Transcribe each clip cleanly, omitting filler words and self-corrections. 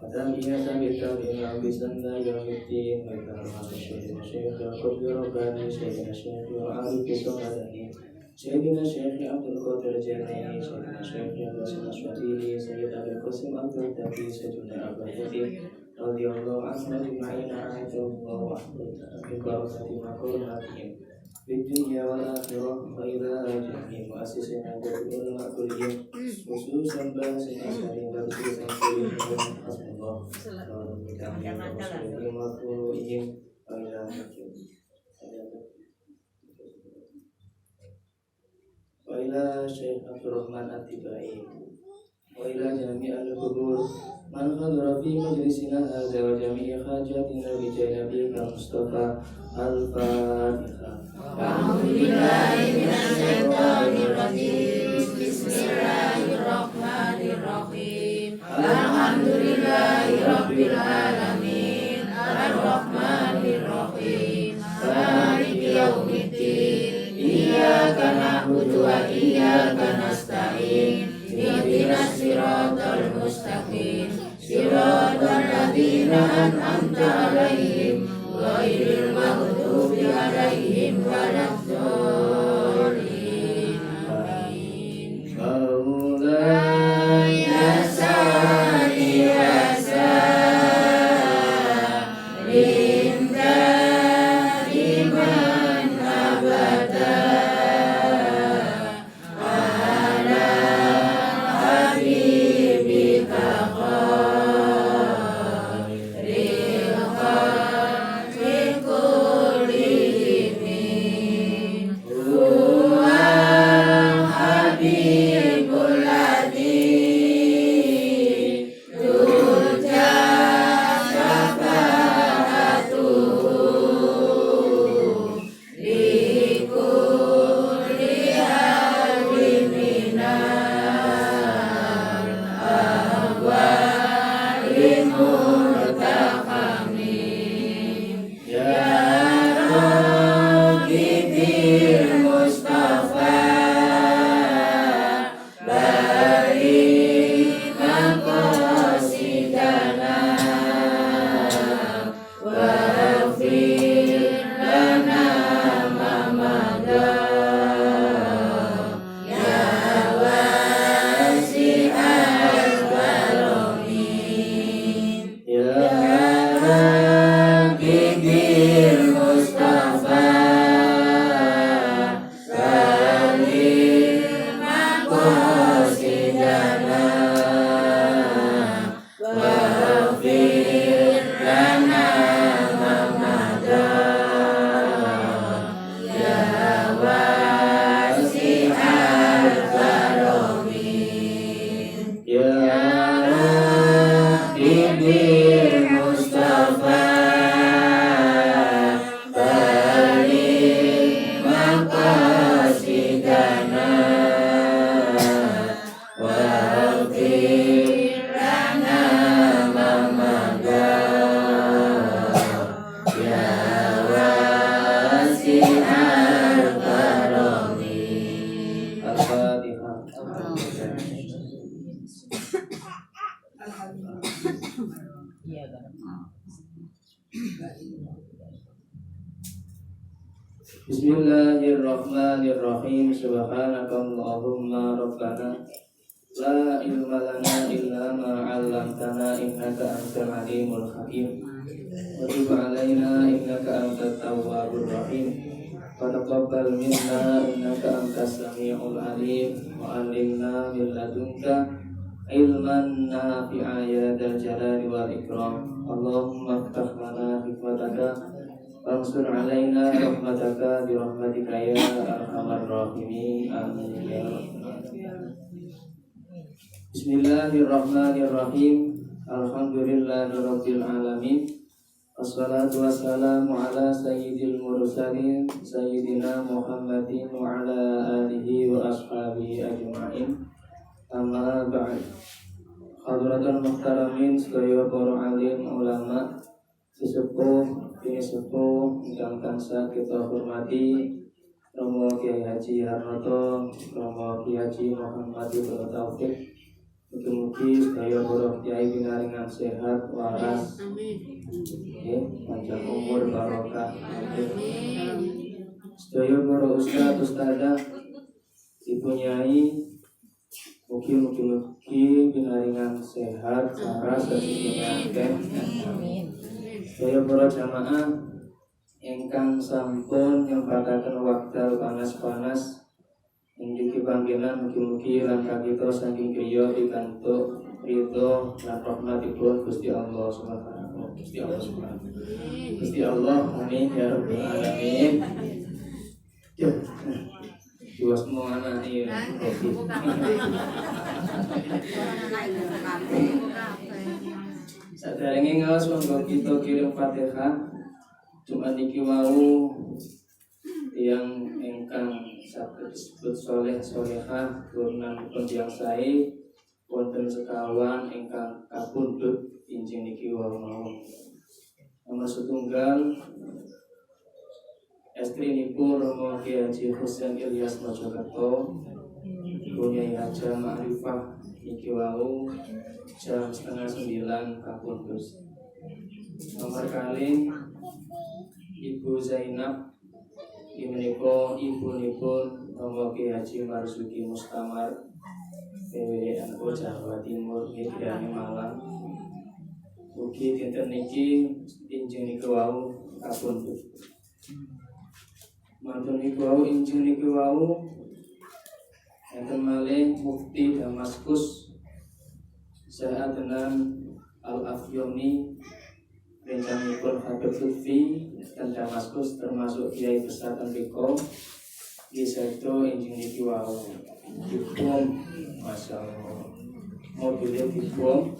وتحية بالتوحيد بسنة يوم الدين وكرامة شيخنا الشيخ القطب رباني شيخنا الشيخ وعارف صمدني سيدنا الشيخ عبد القادر الجيلاني سيدنا الشيخ الحسن الشاذلي سيد أبي القاسم عبد التقي سيدنا أبا الفتيح رضي الله عنهم أجمعين أعاذهم الله من بركة مقاماتهم في الدنيا والآخرة وإلى جميع مؤسسنا العلماء كلهم خصوصا باسنا سعيد خصوصا كلهم حسب الله ومن وفروعهم وإلى وإلى شيخ عبد الرحمن التبائي وإلى جميع القبور من حضر في مجلسنا هذا وجميع حاجاتنا بجانبك المصطفى الفاتحة. أعوذ بالله من الشيطان الرجيم بسم الله الرحمن الرحيم الحمد لله رب العالمين الرحمن الرحيم مالك يوم الدين إياك نعبد وإياك نستعين اهدنا الصراط المستقيم صراط الذين أنعمت عليهم غير المغضوب عليهم ولا الضالين آمين. مولاي صل وسلم دائما أبدا على حبيبك خير الخلق كلهم هو الحبيب الذي ترجى شفاعته لكل هول من الأهوال مرتحم يا ربي بالمصطفى بارك مقاصدنا واغفر لنا ما مضى يا واسع الكرم يا ربي بالمصطفى بارك مقاصدنا واغفر لنا ما مضى يا واسع الكرم يا ربي بالمصطفى بارك مقاصدنا واغفر لنا ما مضى يا واسع الكرم. الفاتحة. Bismillahirrahmanirrahim. Subhanakallahumma rabbana la ilma lana illa ma 'allamtana innaka antal alimul hakim. Wa tub 'alaina innaka antat tawwabur rahim. Wa taqabbal minna innaka antas samiul alim. Wa 'allimna min ladunka ilman nafi'a ya dzal jalali wal ikram. Allahumma iftah lana hikmataka wansur alaina rahmataka birahmatika ya arhamar rahimin. Amin ya rabbal alamin. Bismillahirrahmanirrahim. Alhamdulillahirabbil alamin. Wassalatu wassalamu ala sayyidil mursalin sayyidina Muhammadin wa ala alihi wa ashabihi ajma'in. Amma ba'd. Hadratul muhtaramin sedaya para alim ulama sesepuh ini sepuh ingkang tansah kita hormati Romo Kiai Haji Harnoto, Romo Kiai Haji Muhammad Ibnu Taufik, Mugi-mugi sedaya para kiai pinaringan sehat waras, panjang umur barokah. Sedaya para ustaz ustadzah, ibu nyai, mugi-mugi pinaringan sehat waras rezekinya akeh. Sedaya para jamaah ingkang sampun nyempataken wekdal panas-panas Indiki panggilan mugi-mugi langkah kita saking kriya pikantuk ridho lan rahmatipun Gusti Allah Subhanahu Gusti Allah amin ya rabbal alamin. Yo. Dua semua anak ini. Saderenge ngaos monggo kita kirim Fatihah. Cuma niki wau yang ingkang saged disebut soleh solehah turunanipun tiyang sae wonten sekawan ingkang kapundhut injing niki wau mawon. Nomor setunggal estrinipun Romo Kiai Haji Husain Ilyas Mojokerto Bunyai Haja Ma'rifah niki wau jam 8:30 kapundhut. Nomor kalih Ibu Zainab Imeniko ibunipun Romo Kiai Haji Marzuki Mustamar PWNU Jawa Timur Hidayah Malang. Mugi dinten niki injing niku wau kapundhut. Mantun niku wau injing niku wau enten malih Mufti Damaskus Sayyidina Al-Afyoni rencangipun Habib Lutfi dan Damaskus termasuk kiai besar Tenriko di sektor injing niki wau dibom, masya Allah, mobilnya dibom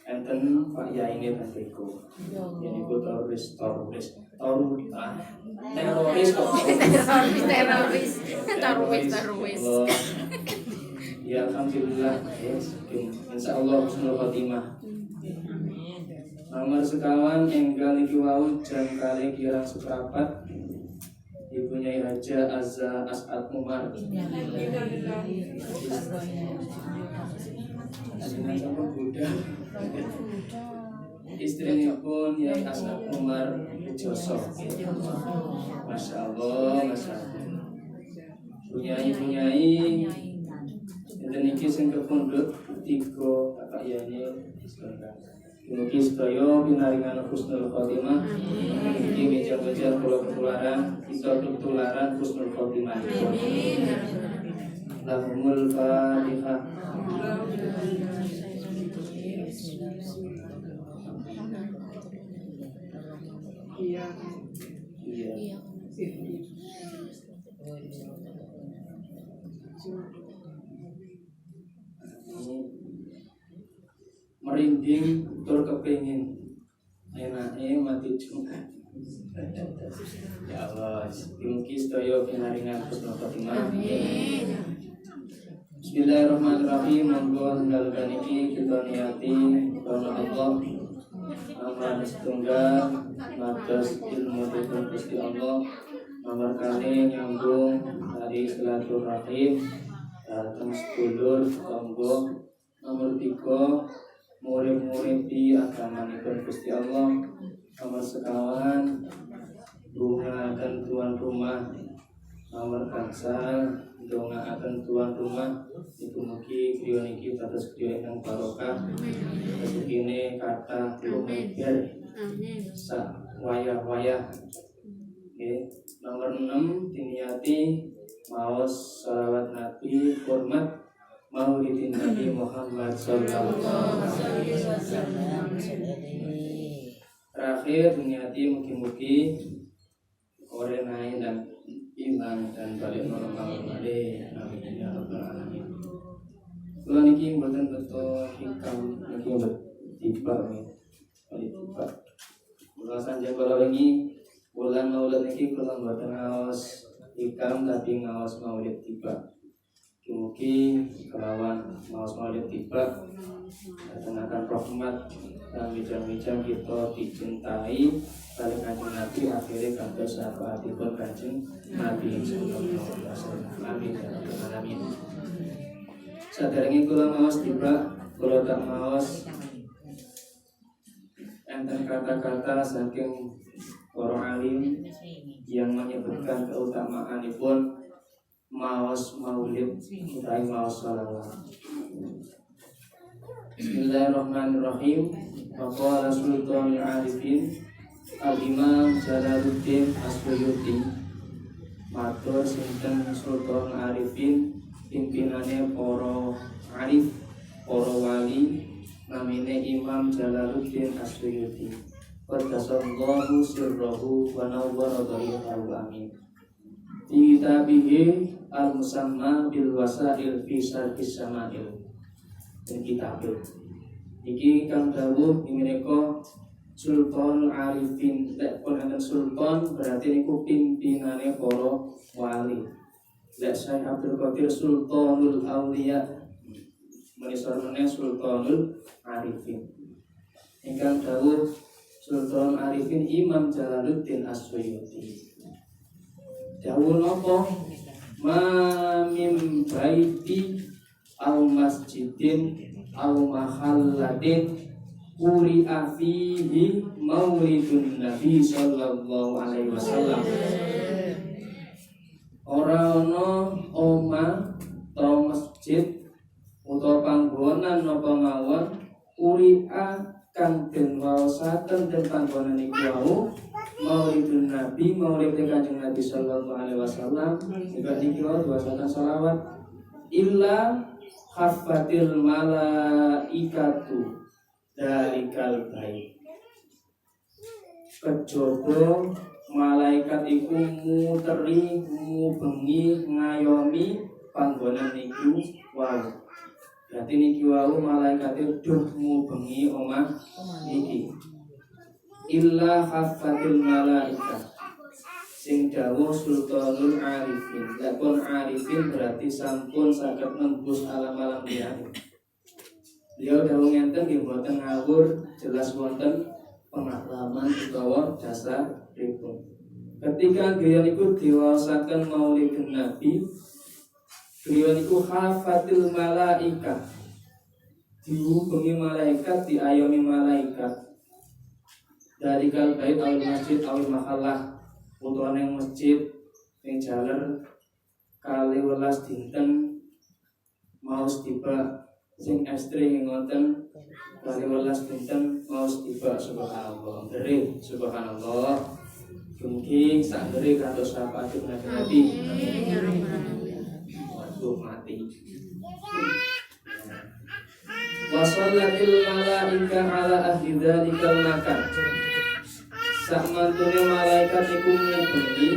enten Pak Yai ini Tenriko ini ku teroris kok teroris ya alhamdulillah insya Allah husnul khotimah. Nomor sekawan enggal niki wau jam kali kirang seprapat Ibu Nyai Haja Azza As'ad Umar. Istrinya pun Nyai As'ad Umar Joso. Masya Allah, Masya Allah. Bunyai dan niki sing kepundhut tiga kakak yane mugi sedaya pinaringan husnul khotimah. Mugi mejar-mejar kula ketularan, kita ketularan husnul khotimah. Lahumul Fatihah. Iya. Merinding tur kepingin enake mati Jumat. Ya Allah, mugi sedaya pinaringan husnul khotimah. Bismillahirrahmanirrahim. Monggo ndalaken iki kita niati karena Allah amal setunggal matos ilmu dipun Gusti Allah. Nomor kali nyambung dari silaturahim datang sedulur tangga. Nomor 3 murid-murid di agamanipun Gusti Allah. Nomor sekawan bunga akan tuan rumah. Nomor gangsal donga akan tuan rumah. Ibu mugi kriya niki dados kriya ingkang barokah. Rezekine kathah lumeber sak wayah-wayah. Nomor 6 diniati maos shalawat Nabi hormat Maulidin Nabi Muhammad sallallahu alaihi wasallam. Terakhir diniati mugi-mugi orenai dan iman dan balik normal kembali. Amin ya rabbal alamin. Kula niki mboten beto hikam niki tiba tiba. Kula sanjang kala wingi bulan Maulid niki kula mboten ngaos hikam tapi ngaos Maulid tiba. Mugi kelawan maos Maulid tiba datangkan rahmat dan bijang-bijang kita dicintai kali Kanjeng Nabi akhirnya kantos sahabatipun Kanjeng Nabi sallallahu alaihi wasallam. Amin ya rabbal alamin. Saderenge kula maos tiba, kula tak maos enten kata-kata saking para alim yang menyebutkan keutamaanipun maos maulid utawi maos shalawat. Bismillahirrahmanirrahim. Maqala Sultanul Arifin Al-Imam Jalaluddin As-Suyuti. Matur sinten Sultan Arifin, pimpinane para arif, para wali, namine Imam Jalaluddin As-Suyuti. Qaddasallahu sirrahu wa nawwara dharihahu, amin. Di kitabihi al-musamma bil wasail fi sarfis sama'il. Dan kitab iki kang dawuh menika Sultan Arifin. Lek pun enten sultan berarti niku pimpinane para wali. Lek Syekh Abdul Qadir Sultanul Auliya, menisor meneh Sultanul Arifin. Ingkang dawuh Sultan Arifin Imam Jalaluddin As-Suyuti. Dawuh napa? Ma mim baiti au masjidin au mahalladin quri'a fihi maulidun Nabi sallallahu alaihi wasallam. Ora ana omah atau masjid utawa panggonan napa mawon quri'a kang den waosaken den panggonan iku wau maulidun Nabi, maulid Kanjeng Nabi sallallahu alaihi wasallam. Juga niki wau waosaken selawat illa khafatil malaikatu dalikal bait. Kejaba malaikat iku muteri ngubengi ngayomi panggonan niku wau. Berarti niki wau malaikat duh ngubengi omah niki. Illa khafatil malaikat. Sing dawuh Sultanul Arifin. Lakon Arifin berarti sampun saged nembus alam-alam liyane. Beliau dawuh ngenten nggih boten ngawur, jelas wonten pengalaman utawa dasar pripun. Ketika beliau niku diwaosaken maulidun Nabi, beliau niku hafatil malaika. Diubengi malaikat, diayomi malaikat. Dari kalbait awil masjid awil mahallah, utawa ning masjid ning jaler kali 12 dinten maos tiba sing ekstrim ngoten kali 12 dinten maos tiba. Subhanallah, dari subhanallah. Mungkin sak dari kados sahabat Nabi. Waduh mati. Wa shallatil malaika ala ahli dzalikal makan. Sak mantune malaikat iku ngubengi.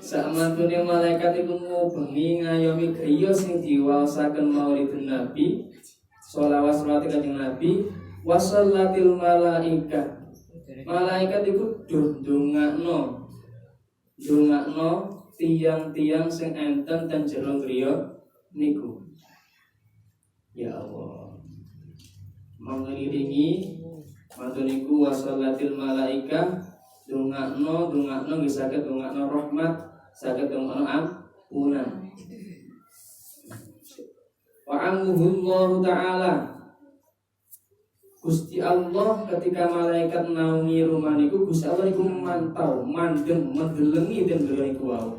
Sak mantune malaikat iku ngubengi ngayomi griya sing diwaosaken maulidun Nabi. Sholawat Kanjeng Nabi. Wa shallatil malaika. Malaikat iku ndongakno tiang-tiang sing enten ten jero griya niku. Ya Allah, mengelilingi mantun niku wasalatil malaika ndongakno nggih saged ndongakno rahmat, saged ndongakno ampunan. Wa amuhullahu ta'ala, Gusti Allah ketika malaikat naungi rumah niku, Gusti Allah niku mantau, mandeng, menggelengi den beliau niku wau.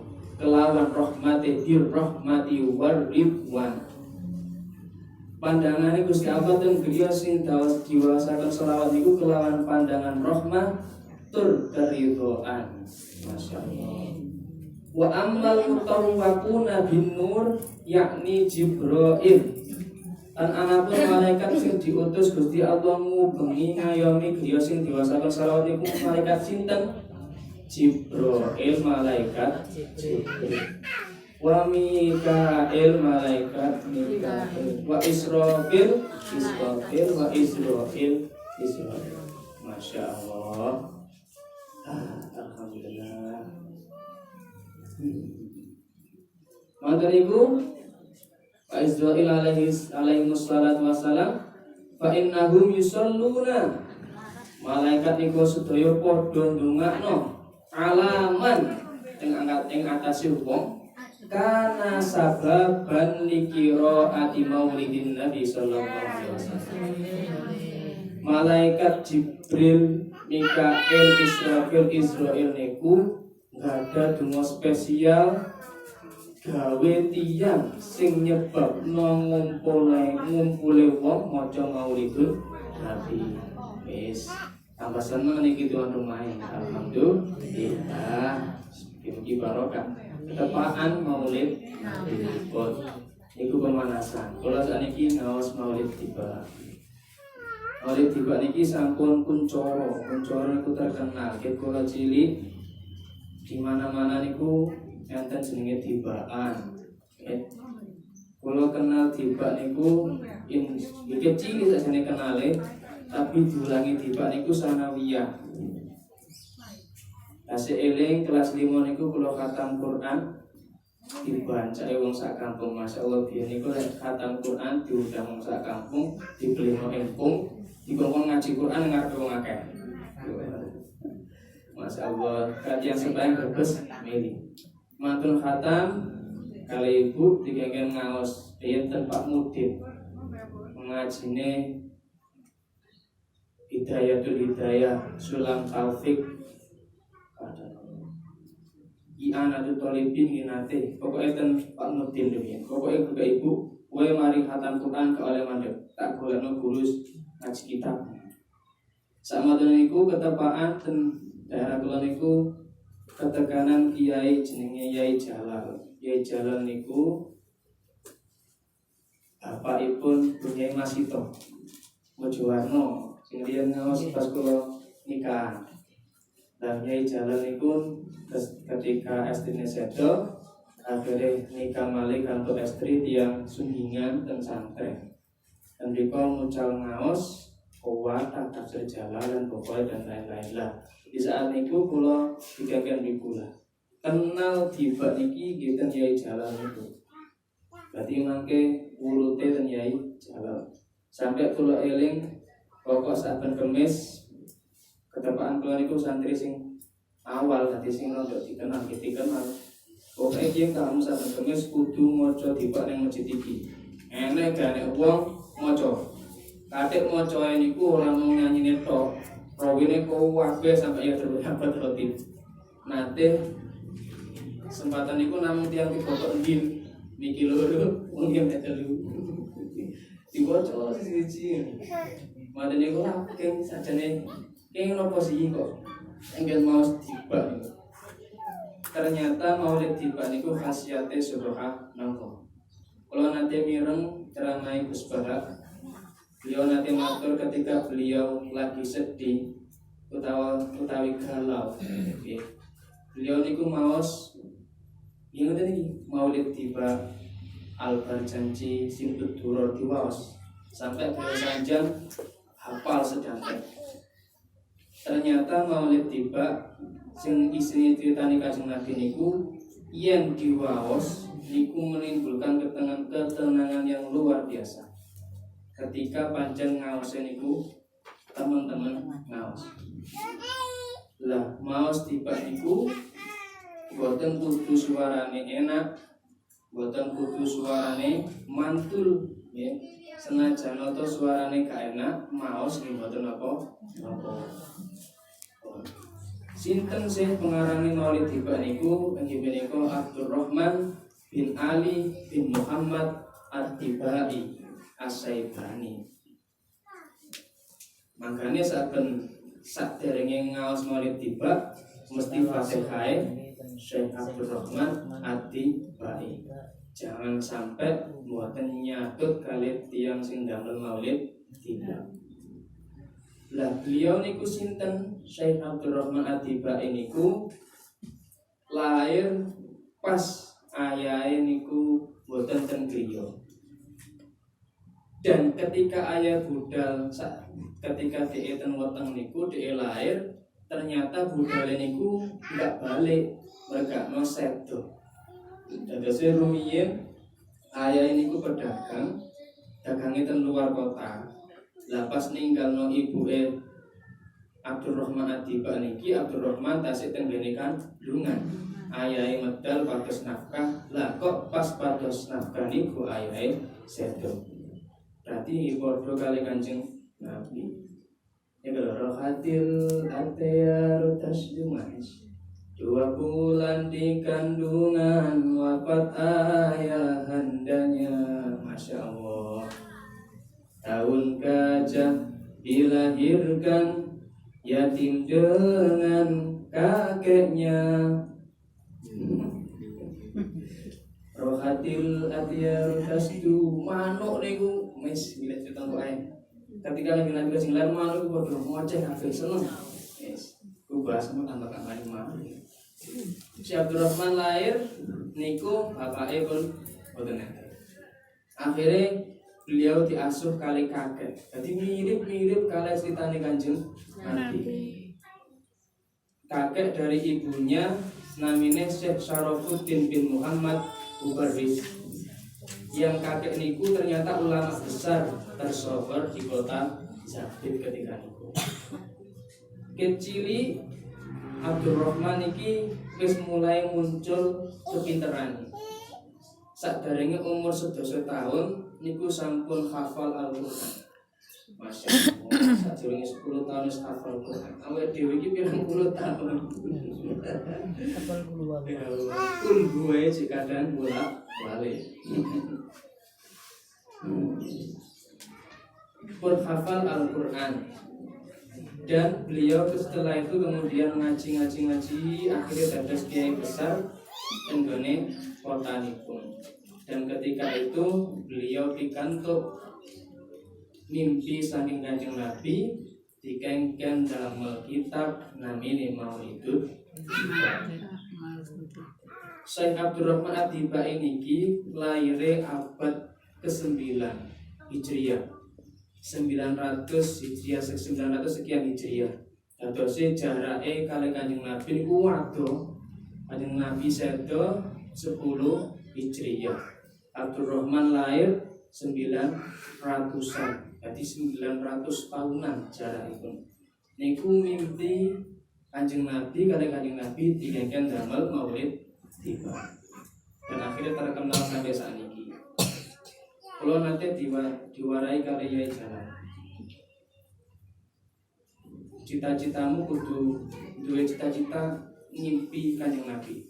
Kelawan rahmati dirahmati waridwan. Pandangane Gusti Allah den beliau sing diwasaken selawat niku kelawan pandangan rahmat tur keridhaan. Masyaallah. Wa ammal mutawwaquna bin nur yakni Jibril. Dan anapun malaikat sing diutus Gusti Allah ngubengi ngayomi griya sing diwasaken selawat niku malaikat sinten? Jibril, malaikat Jibril. Wa Mikail, malaikat Mikail. Wa Israfil, wa Israfil. Masya Allah. Alhamdulillah. Maka niku Fa Israil alaihi wassalatu wassalam fa innahum yusalluna. Malaikat niku sedaya padha ndongakno alaman ing atase wong kana sababan liqiraati maulidin Nabi sallallahu alaihi wasallam. Malaikat Jibril, Mikail, Israil niku gak ada donga spesial gawe tiyang sing nyebabno ngumpule wong maca maulidul Nabi. Wis tambah seneng niki tuan rumah. Alhamdulillah. Iki barokah. Ketepaan maulid Nabi. Iku pemanasan. Kula sakniki ngaos maulid tiba. Maulid tiba niki sampun kuncoro niku terkenal. Ket kula cilik di mana-mana niku enten jenenge tibaan. Kula kenal tiba niku iki cilik sakjane kenale, tapi diulangi tiba niku sanawiyah. Kasih eling kelas 5 niku kula khatam Quran dibancake wong sak kampung. Masyaallah biyen niku lek khatam Quran diundang wong sak kampung, dibelino empung, dikongkon ngaji Quran ngarep wong akeh. Masyaallah, kajian sembahyang berbes mili. Mantun khatam kali ibu digenggen ngaos enten Pak Mudin. Ngajine Hidayatul Hidayah Sulam Taufik I'anatul Thalibin ginate. Pokoke ten Pak Mudin dhewe. Pokoke buka ibu, kowe mari khatam Quran ke oleh mandek. Tak golekno guru ngaji kitab. Samadene niku ketepaan ten daerah kula niku ketekanan kiai jenenge Yai Jalal. Yai Jalal niku bapakipun Bunyai Masito Mojowarno sing riyen ngaos pas kula nikah. Dan Yai Jalal niku ketika estrine sedo akhirnya nikah malih kantuk estri tiyang sunggingan dan santren. Dan mereka mucal ngaos kuat tafsir Jalalan pokoknya dan lain-lain lah. Di saat niku kula diganggan mikula kenal tiba niki ngeten Yai Jalal niku. Berarti mangke urute ten Yai Jalal. Sampai kula eling pokok saben Kemis ketepaan kula niku santri sing awal dadi sing rada dikenal pokoke iki kamu saben Kemis kudu maca tiba ning masjid iki. Enek gane wong maca. Katik macae niku ora mung nyanyine tok. Rawine kuwabe sampai ya terdapat roti. Nate kesempatan niku namung tiyang dipokok ndin niki loro mungkin telu. Diwoco siji. Maden niku ora keng sajane keng nopo sih kok. Enggen mau tiba niku. Ternyata maulid tiba niku khasiate subhanallah. Kalau nanti mireng ceramah Gus Barak, beliau nanti matur ketika beliau lagi sedih utawi galau. Beliau niku maos ingat ini maulid tiba Al-Barjanji Simput Duror diwaos sampai beliau sanjang hafal sedanten. Ternyata maulid tiba sing isine critane Kanjeng Nabi niku yen diwaos niku menimbulkan ketenangan yang luar biasa. Ketika pancen ngaos niku teman-teman ngaos. Lah maos tiba niku boten kudu suarane enak, boten kudu suarane mantul ya. Senajan to suarane gak enak, maos nggih boten apa-apa. Sinten sih pengarang maulid tiba niku inggih menika Abdurrahman bin Ali bin Muhammad At-Tibai As-Saibani. Makanya saben saderenge ngaos maulid tiba mesti Fatihah Syekh Abdurrahman At-Tibai. Jangan sampai mboten nyatut kali tiyang sing damel maulid tiba. Lah beliau niku sinten Syekh Abdurrahman At-Tibai niku lahir pas ayahe niku boten ten griya. Dan ketika ayah budal ketika dhek ten weteng niku dhek lahir ternyata budale niku enggak balik mergakno sedo. Dadose rumiyin ayah niku pedagang dagange ten luar kota. Lah pas ninggalno ibuke Abdurrahman At-Tibai niki Abdurrahman tasik ten gene kandungan. ayahe medal pados nafkah. Lah kok pas pados nafkah niku ayahe sedo. Berarti padha kali Kanjeng Nabi. Rohatil atyaru tasjumas 2 bulan di kandungan wafat ayahandanya. Masya Allah. Tahun gajah dilahirkan yatim dengan kakeknya. Rohatil atyaru tasju manuk niku mes bila cerita kok ae. Ketika lagi nabi sing lan manuk padha ngoceh kabeh seneng. Yes. Ku bahas sama tambah kamari manuk. Si Abdurrahman lahir niku bapake pun boten enten. Akhirnya beliau diasuh kali kakek. Jadi mirip-mirip kali ceritane Kanjeng Nabi. Kakek dari ibunya namanya Syekh Syarafuddin bin Muhammad Ubaris. Yang kakek niku ternyata ulama besar tersohor di kota Zabid ketika niku. Kecili Abdurrahman iki wis mulai muncul kepinteran. Saderenge umur 11 tahun niku sampun hafal Al-Qur'an. Masya Allah, sadurunge 10 tahun wis hafal Al-Qur'an. Awake dhewe iki pirang puluh tahun. Hafal kula. Kul gue sih kadang bolak-balik. Pun hafal Al-Qur'an. Dan beliau setelah itu kemudian ngaji akhirnya dados kiai besar tenggone kotanipun. Dan ketika itu beliau pikantuk mimpi saking Kanjeng Nabi dikengken dalam Alkitab namine Maulidul Tiba. Syekh Abdurrahman Atiba niki laire abad ke-9 Hijriah. 900 Hijriah 900 sekian Hijriah. Dadose jarake kali Kanjeng Nabi niku waduh. Kanjeng Nabi sedo 10 Hijriah. Abdurrahman lahir 900-an. Jadi 900 tahunan jarakipun. Niku mimpi Kanjeng Nabi kali Kanjeng Nabi digengken damel Maulid Tiba. Dan akhirnya terkenal sampai saat ini. Kalau nanti diwarai kali Yai Jalan. Cita-citamu kudu dua cita-cita ngimpi Kanjeng Nabi.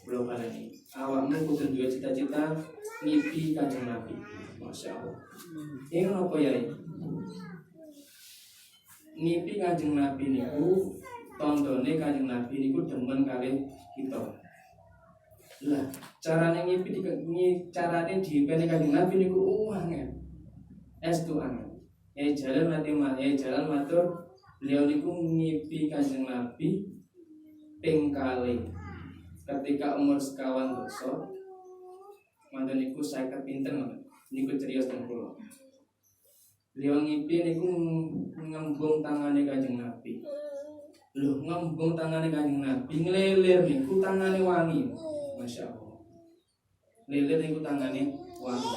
Belum kali ini. Awakmu kudu dua cita-cita ngimpi Kanjeng Nabi. Masya Allah. Ini apa ya? Ngimpi Kanjeng Nabi niku tondone Kanjeng Nabi niku demen kali kita. Lah, carane ngimpi carane diimpeni Kanjeng Nabi niku angel. Estu angel. Jalan matur beliau niku ngimpi Kanjeng Nabi ping kali ketika umur sekawan doso. Manten niku 50 pinten niku cerios teng kula. Beliau ngimpi niku ngembung tangane Kanjeng Nabi. Loh, ngembung tangane Kanjeng Nabi nglelir niku tangane wangi. Masya Allah. Lilir niku tangane wangi.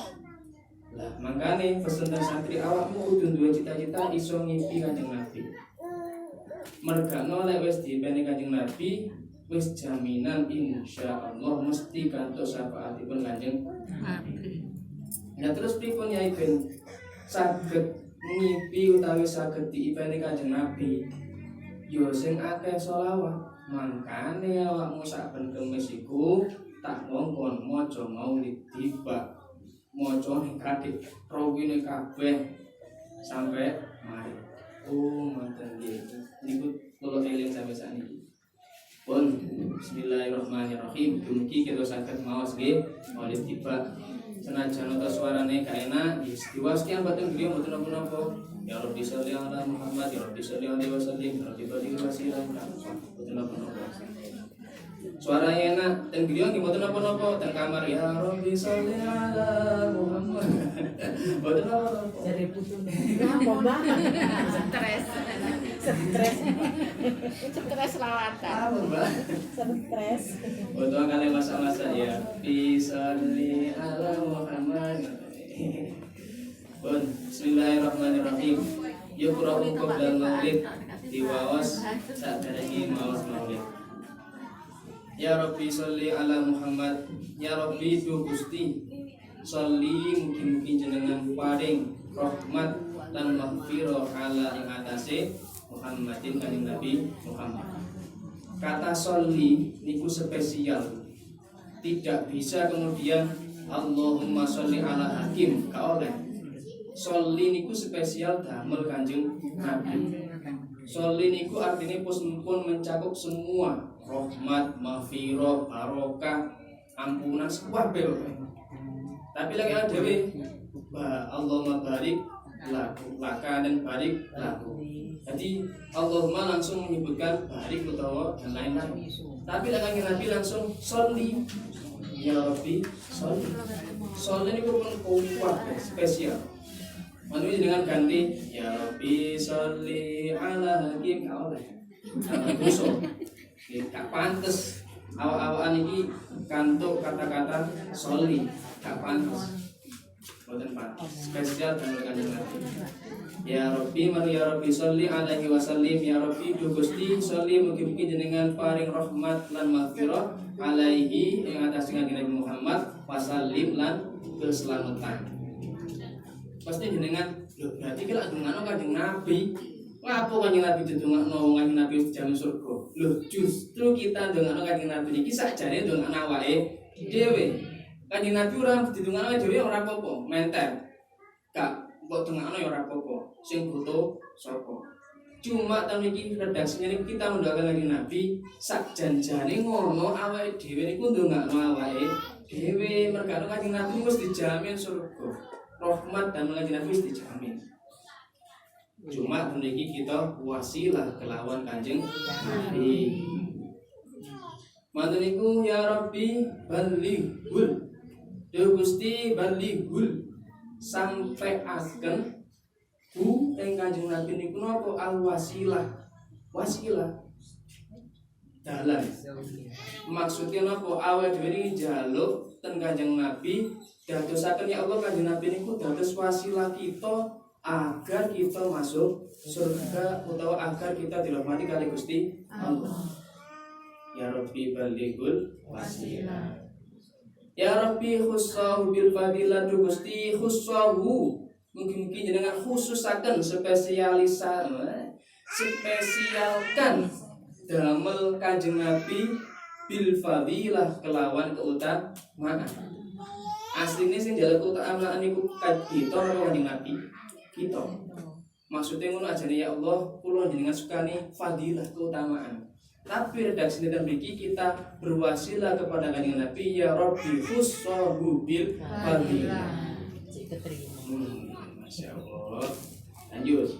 Lah makane pesen santri awakmu kudu duwe cita-cita iso ngimpi Kanjeng Nabi. Mergano lek wis diipeni Kanjeng Nabi, wis jaminan insyaallah mesti kantos syafaatipun Kanjeng Nabi. Nah terus pripun Yai Ben saged ngimpi utawi saged diipeni Kanjeng Nabi? Yo sing akeh selawat. Mangkane awakmu saben kemis iku tak ngongkon maca Maulid Tiba. Maca ning kathik rawine kabeh sampai mari. Oh, manten nggih. Niku kula eling sampai saniki. Pun bismillahirrahmanirrahim. Dumugi kita saged maos nggih Maulid Tiba. Senajan utawa suarane gak enak, diwaski ambaten griya mboten napa-napa. Ya Rabbi sholli ala Muhammad, ya Rabbi sholli alaihi wasallam, ya Rabbi baligh wasilah. Mboten napa-napa. Suaranya enak, dan griya nggih mboten napa-napa, teng kamar ya Rabbi sholli ala Muhammad. Mboten napa-napa. Jadi putu. Napa banget? Stres lawatan. Apa, Mbak? Stres. Betul kali masa-masa ya. Bismillah ala Muhammad. Bismillahirrahmanirrahim. Yuqra'u qabla maulid diwawas saat dari mawas maulid. Ya Rabbi sholli ala Muhammad. Ya Rabbi du Gusti sholli mugi-mugi jenengan paring rahmat lan maghfirah ala ing atase Muhammadin kanjeng Nabi Muhammad. Kata sholli niku spesial. Tidak bisa kemudian Allahumma sholli ala hakim ka oleh. Sholli niku spesial damel kanjeng Nabi. Sholli niku artinya pun mencakup semua rahmat, maghfirah, barokah, ampunan kabeh. Tapi lagi ada dewe Allahumma barik laka dan barik laku. Jadi Allahumma langsung menyebutkan barik utawa dan lain-lain. Tapi lagi Nabi langsung sholli. Ya Rabbi sholli. Sholli niku pun kuat spesial. Manusia dengan ganti Ya Rabbi sholli ala hakim oleh kusuk gak pantes awak-awakan ini kantuk kata-kata sholli gak pantes boten pantes spesial dan kanjeng Nabi. Ya Rabbi mari ya Rabbi sholli alaihi wasallim. Ya Rabbi du Gusti sholli mugi-mugi jenengan paring rahmat lan maghfirah alaihi ing atas kanjeng Nabi Muhammad wasallim lan keselamatan. Pasti jenengan lho berarti kira ndongakno kanjeng Nabi. Ngapa kanjeng Nabi ndongakno kanjeng Nabi jamin surga? Lho justru kita ndongakno kanjeng Nabi niki sakjane ndongakno awake dhewe. Kanjeng Nabi ora ndongakno dhewe ora apa-apa, menter. Gak mbok ndongakno ya ora apa-apa. Sing butuh sapa? Cuma ta niki redaksinya niki kita mendoakan kanjeng Nabi sakjanjane ngono awake dhewe niku ndongakno awake dhewe merga kanjeng Nabi wis dijamin surga. Rahmat dan mengaji Nabi dijamin. Cuma memiliki kita wasilah kelawan kanjeng Nabi. Mantuniku ya Rabbi balighul. Ya Gusti balighul sampai akan hu ing kanjeng Nabi niku napa al wasilah. Wasilah dalan. Maksudnya napa awake dhewe iki njaluk ten kanjeng Nabi dadosaken ya Allah kanjeng Nabi niku dados wasilah kita agar kita masuk surga utawa agar kita dirahmati kali Gusti Allah. Ya Rabbi balighul wasilah. Ya Rabbi khussahu bil fadilah du Gusti khussahu. Mungkin jenengan khususaken spesialkan damel kanjeng Nabi bil fadilah kelawan keutamaan. Aslinya sing jalan keutamaan niku kita karo kanjeng Nabi. Kita. Maksudnya ngono ajane ya Allah, kula jenengan sukani fadilah keutamaan. Tapi redaksi dan biki kita berwasilah kepada kanjeng Nabi ya Rabbi khussahu bil fadilah. Masya Allah. Lanjut.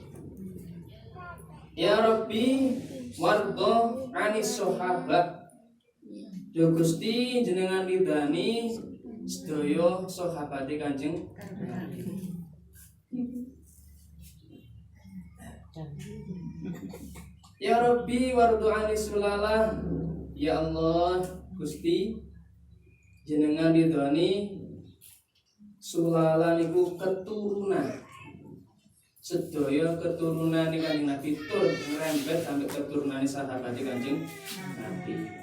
Ya Rabbi wardo anis sahabat. Ya Gusti jenengan ridani sedaya sahabat kanjeng Nabi. Ya Rabbi wardu anis sulalah. Ya Allah Gusti jenengan ridani sulala niku keturunan. Sedaya keturunan kanjeng Nabi tur ngrembet sampai keturunan sahabat kanjeng Nabi.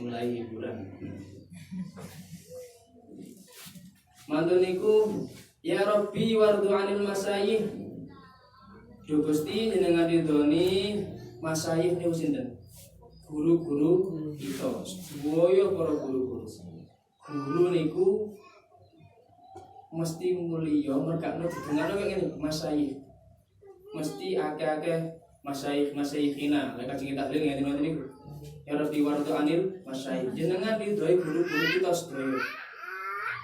Mulai hiburan. Mantun niku ya Rabbi wardu anil masayih. Duh Gusti jenengan ridhoni masayih niku sinten? Guru-guru kita. Sedaya para guru-guru. Guru niku mesti mulia merga didengarno kaya ngene masayih. Mesti akeh-akeh masayih-masayikhina. Lek kanjeng tahlil ngene ngoten niku. Ya Rabbi wardu anil masayih. Jenengan ridhoi guru-guru kita sedaya.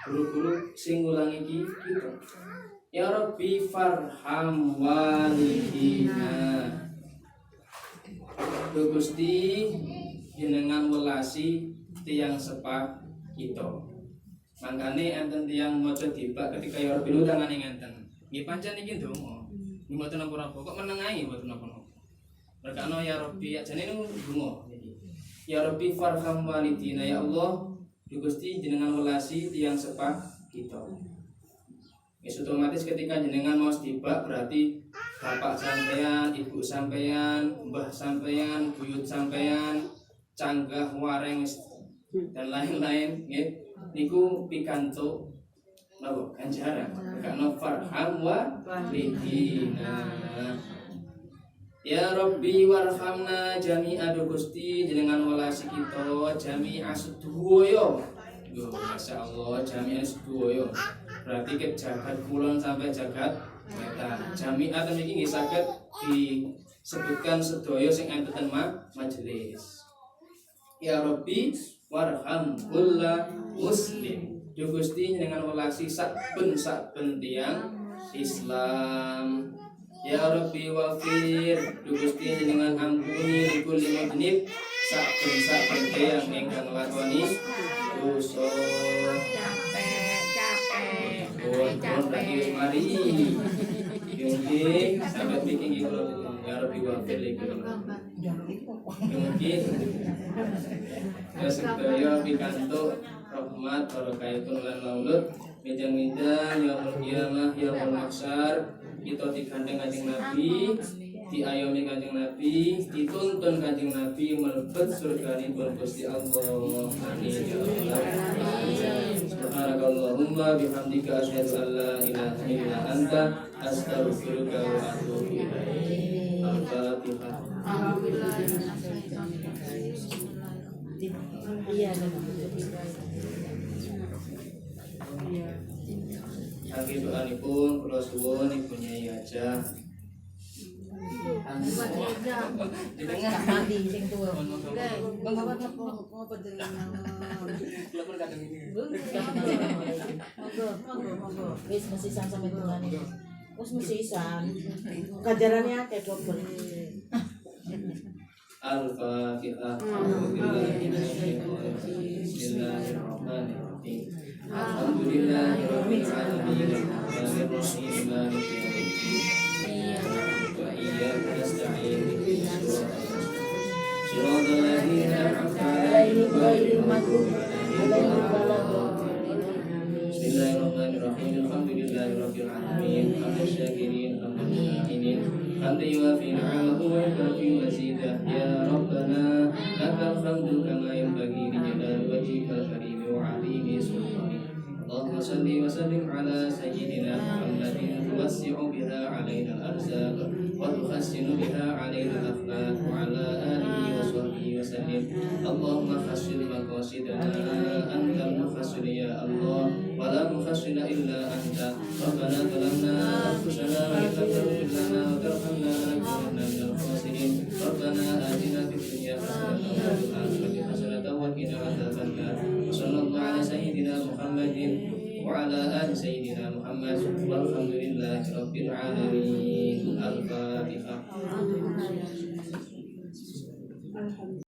Guru-guru sing ngulangi kita. Ya Rabbi farham walidina. Duh Gusti jenengan welasi tiyang sepah kita. Mangkane enten tiyang maca dibak ketika ya Rabbi tangane ngenten. Nggih pancen iki ndonga. Nggih mboten napa-napa kok meneng ae mboten napa-napa. Merkane ya Rabbi ajane niku ndonga niki. Ya Rabbi farham walidina ya Allah. Duh Gusti jenengan welasi tiyang sepah kita. Wis otomatis ketika jenengan mau tibak berarti bapak sampean, ibu sampean, mbah sampean, buyut sampean, canggah wareng dan lain-lain nggih niku pikantuk napa ganjaran karena farham wa lidina. Ya Rabbi warhamna jami'a Gusti jenengan welasi kita jami'a sedoyo. Yo masyaallah jami'a sedoyo. Berarti ke jagat kulon sampai jagat wetan. Jami'a niki nggih saged disebutkan sedoyo sing enten majelis. Ya Rabbi warham kulla muslim. Yo Gusti jenengan welasi saben tiyang Islam. Ya Rabbi wafir Gusti jenengan ampuni likul mudnib saben tiyang ingkang lakoni dosa. Capek mari mungkin sampai bikin gitu. Ya Rabbi wafir likul mungkin sedaya pikantuk rahmat barakaitun lan maulud midang-midang yaumul qiyamah yaumul mahsyar kita digandeng Kanjeng Nabi, diayomi Kanjeng Nabi, dituntun Kanjeng Nabi mlebet surganipun Gusti Allah. Amin ya Allah. Subhanakallahumma bihamdika asyhadu an la ilaha illa anta astaghfiruka wa atubu ilaik. Al-Fatihah. Kangge doanipun kula suwun Ibu Nyai aja. Didengar mandi sing tuwa. Wis mesti sampe tungane. Wis mesti isan. Kajarannya akeh dobel. Al-Fatihah. Bismillahirrahmanirrahim. Alhamdulillahirabbil alamin. Arrahmanirrahim. Maliki yaumiddin. Wa iyyaka nasta'in. Shiratal ladzina an'amta 'alaihim ghairil maghdubi 'alaihim waladdallin. Bismillahirrahmanirrahim. Alhamdulillahirabbil alamin. Hamdan syakirin, hamdan syakinin. Hamdan yuwafi ni'amahu wa yukafi mazidah. Ya Rabbana lakal hamdu kama yanbaghi li jalali wajhikal karim wa 'azimi sultanik. Allahumma salli wa sallim ala sayyidina Muhammadin tuwassi'u biha 'alaina al-arzaq wa tuhassinu biha 'alaina al-akhlaq wa 'ala alihi wa sahbihi wa sallim. Allahumma khassil maqasidana anta al-mukhassil ya Allah wa la mukhassila illa anta. Rabbana zalamna anfusana wa in lam taghfir lana wa tarhamna lanakunanna minal khasirin. Rabbana atina fid dunya hasanatan wa fil akhirati hasanatan wa qina adzabannar. Sallallahu ala sayyidina Muhammadin wa ala ali sayyidina Muhammad walhamdulillahi rabbil alamin.